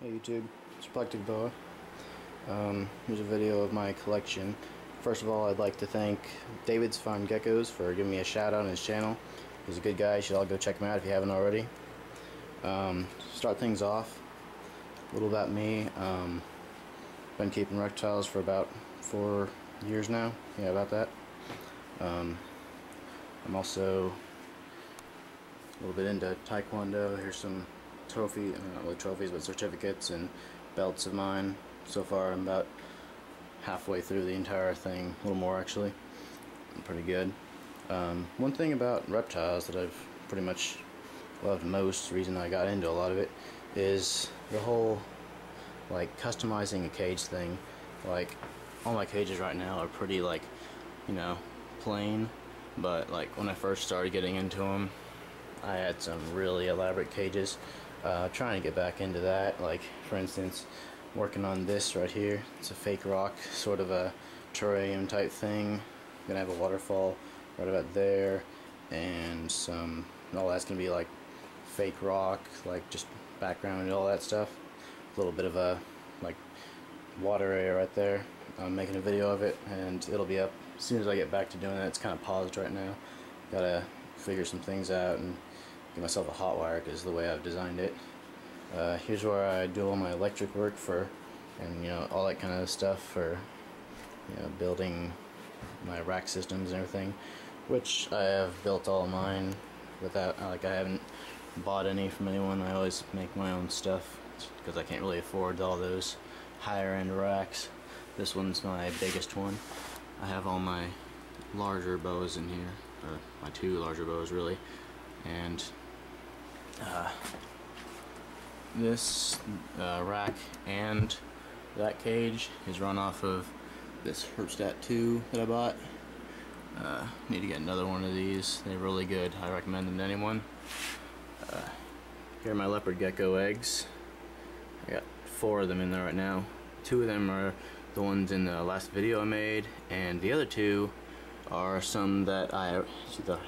Hey YouTube, it's Herplecticboa. Here's a video of my collection. First of all, I'd like to thank davidsfinegeckos for giving me a shout out on his channel. He's a good guy, you should all go check him out if you haven't already. Start things off, a little about me. Been keeping reptiles for about 4 years now, yeah, about that. I'm also a little bit into Taekwondo. Here's some not really trophies, but certificates and belts of mine. So far I'm about halfway through the entire thing, a little more actually. Pretty good. One thing about reptiles that I've pretty much loved most, the reason I got into a lot of it, is the whole like customizing a cage thing. Like all my cages right now are pretty like, you know, plain, but like when I first started getting into them, I had some really elaborate cages. Trying to get back into that, like for instance working on this right here. It's a fake rock, sort of a terrarium type thing. I'm gonna have a waterfall right about there, and all that's gonna be like fake rock, like just background and all that stuff. A little bit of a like water area right there. I'm making a video of it and it'll be up as soon as I get back to doing that. It's kind of paused right now. Gotta figure some things out and get myself a hot wire because the way I've designed it. Here's where I do all my electric work and you know, all that kind of stuff for, you know, building my rack systems and everything, which I have built all mine without, like, I haven't bought any from anyone. I always make my own stuff because I can't really afford all those higher end racks. This one's my biggest one. I have all my larger bows in here, or my 2 larger bows really, and this rack and that cage is run off of this Herpstat 2 that I bought. Need to get another one of these. They're really good. I recommend them to anyone. Here are my leopard gecko eggs. I got 4 of them in there right now. 2 of them are the ones in the last video I made, and the other 2 are some that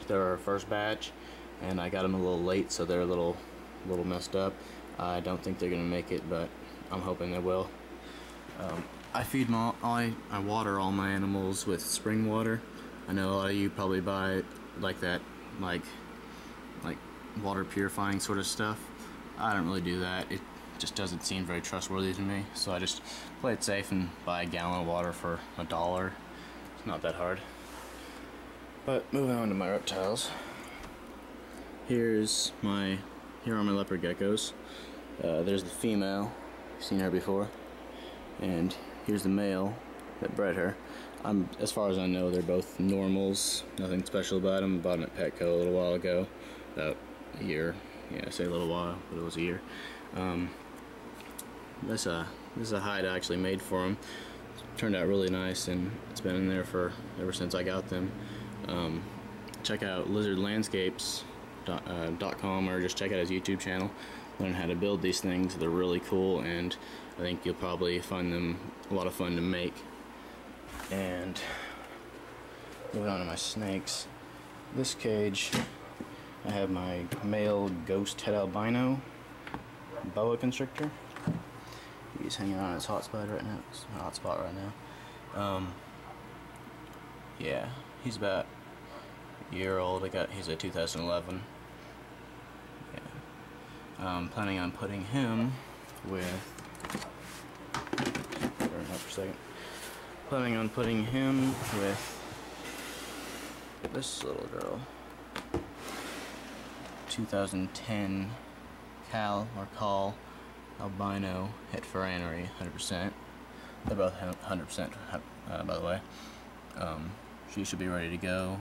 they're our first batch, and I got them a little late, so they're a little messed up. I don't think they're gonna make it, but I'm hoping they will. I feed I water all my animals with spring water. I know a lot of you probably buy like that, like water purifying sort of stuff. I don't really do that. It just doesn't seem very trustworthy to me, so I just play it safe and buy a gallon of water for $1. It's not that hard. But moving on to my reptiles. Here are my leopard geckos. There's the female, you've seen her before, and here's the male that bred her. As far as I know, they're both normals, nothing special about them. Bought them at Petco a little while ago, about a year. Yeah, I say a little while, but it was a year. This is a hide I actually made for them. Turned out really nice, and it's been in there ever since I got them. Check out lizardlandscapes.com or just check out his YouTube channel. Learn how to build these things. They're really cool, and I think you'll probably find them a lot of fun to make. And moving on to my snakes. This cage, I have my male ghost head albino boa constrictor. He's hanging out on his hotspot right now. It's my hotspot right now. Yeah, he's about a year old. He's a 2011. Yeah. I'm planning on putting him with. Burn up for a second. Planning on putting him with this little girl. 2010 Call albino het ferranery, 100%. They're both 100% by the way. She should be ready to go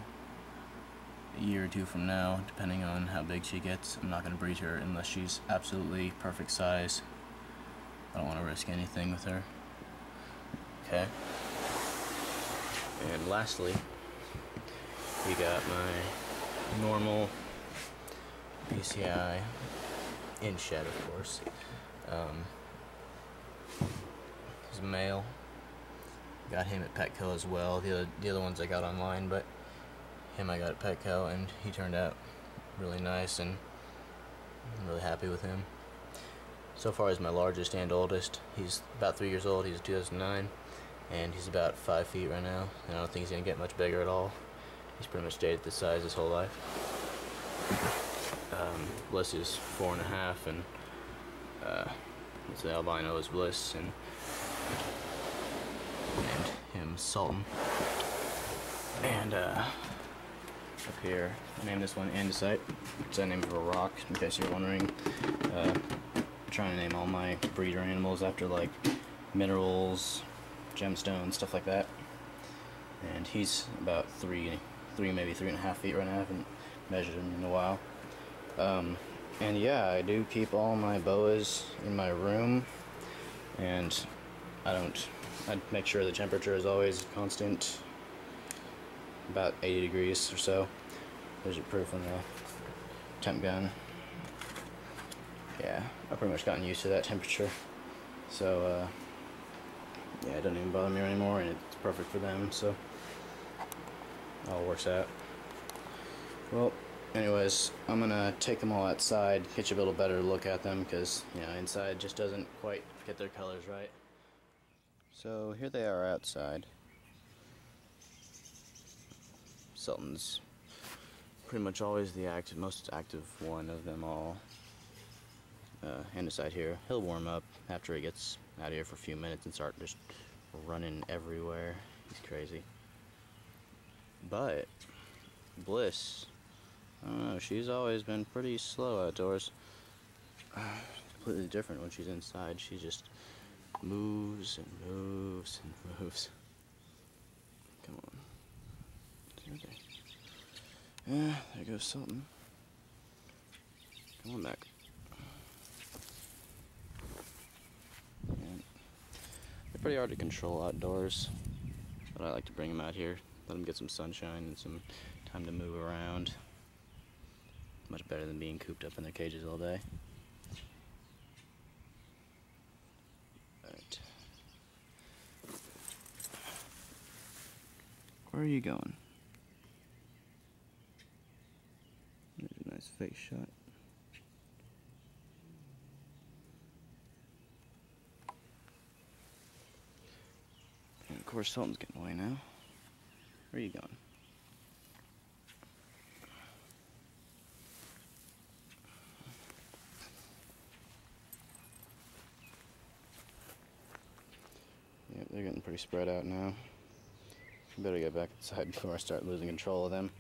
a year or 2 from now, depending on how big she gets. I'm not going to breed her unless she's absolutely perfect size. I don't want to risk anything with her. Okay. And lastly, we got my normal PCI in shed, of course. He's a male. Got him at Petco as well. The other ones I got online, but him I got at Petco, and he turned out really nice, and I'm really happy with him. so far he's my largest and oldest. He's about 3 years old. He's 2009, and he's about 5 feet right now. And I don't think he's gonna get much bigger at all. He's pretty much stayed at this size his whole life. Bliss is 4.5, and it's the albino is Bliss, and named him Sultan. And up here, I named this one Andesite. It's the name of a rock, in case you're wondering. I'm trying to name all my breeder animals after like minerals, gemstones, stuff like that. And he's about three, maybe 3.5 feet right now. I haven't measured him in a while. And yeah, I do keep all my boas in my room, and I make sure the temperature is always constant, about 80 degrees or so. There's your proof on the temp gun. Yeah, I've pretty much gotten used to that temperature, so yeah, it doesn't even bother me anymore, and it's perfect for them, so it all works out. Well, anyways, I'm gonna take them all outside, get you a little better look at them, because, you know, inside just doesn't quite get their colors right. So here they are outside. Sultan's pretty much always the most active one of them all. Andesite here, he'll warm up after he gets out of here for a few minutes and start just running everywhere. He's crazy. But Bliss, I don't know, she's always been pretty slow outdoors. Completely different when she's inside. She just moves and moves and moves. Come on. Okay. Yeah, there goes Sultan. Come on back. And they're pretty hard to control outdoors, but I like to bring them out here, let them get some sunshine and some time to move around. Much better than being cooped up in their cages all day. Alright. Where are you going? There's a nice face shot. And of course Sultan's getting away now. Where are you going? Yep, they're getting pretty spread out now. I better get back inside before I start losing control of them.